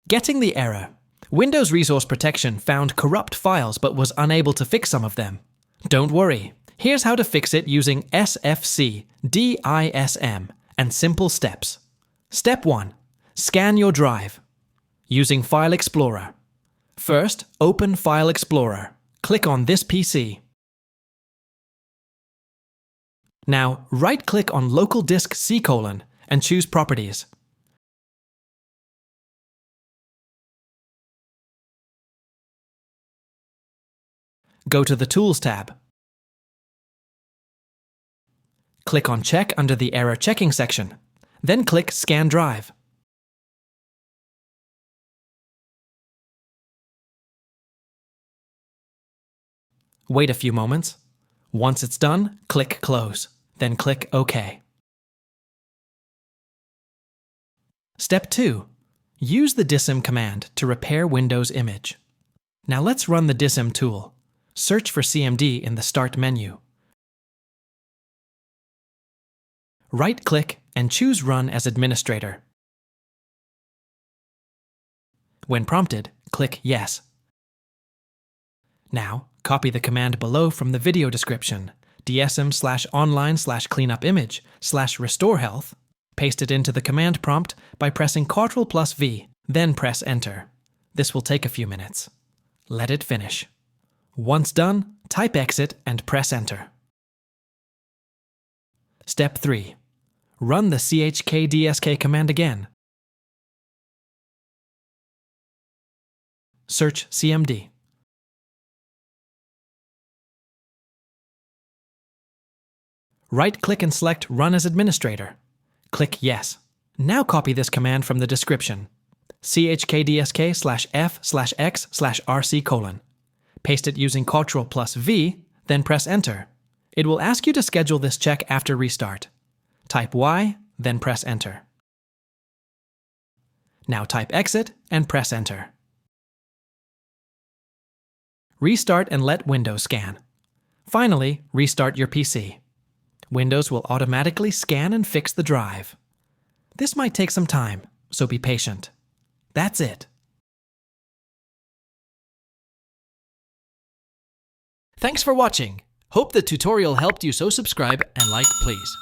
Getting the error. Windows Resource Protection found corrupt files but was unable to fix some of them. Don't worry. Here's how to fix it using SFC, DISM, and simple steps. Step 1. Scan your drive. Using File Explorer. First, open File Explorer. Click on this PC. Now, right-click on Local Disk C: and choose Properties. Go to the Tools tab. Click on Check under the Error Checking section. Then click Scan Drive. Wait a few moments. Once it's done, click Close. Then click OK. Step 2. Use the DISM command to repair Windows image. Now let's run the DISM tool. Search for CMD in the Start menu. Right-click and choose Run as Administrator. When prompted, click Yes. Now, copy the command below from the video description, dsm/online/cleanupimage/restorehealth, paste it into the command prompt by pressing Ctrl+V, then press Enter. This will take a few minutes. Let it finish. Once done, type Exit and press Enter. Step 3. Run the chkdsk command again. Search CMD. Right-click and select Run as Administrator. Click Yes. Now copy this command from the description. chkdsk/f/x/rc:. Paste it using Ctrl+V, then press Enter. It will ask you to schedule this check after restart. Type Y, then press Enter. Now type Exit and press Enter. Restart and let Windows scan. Finally, restart your PC. Windows will automatically scan and fix the drive. This might take some time, so be patient. That's it. Thanks for watching. Hope the tutorial helped you, so subscribe and like please.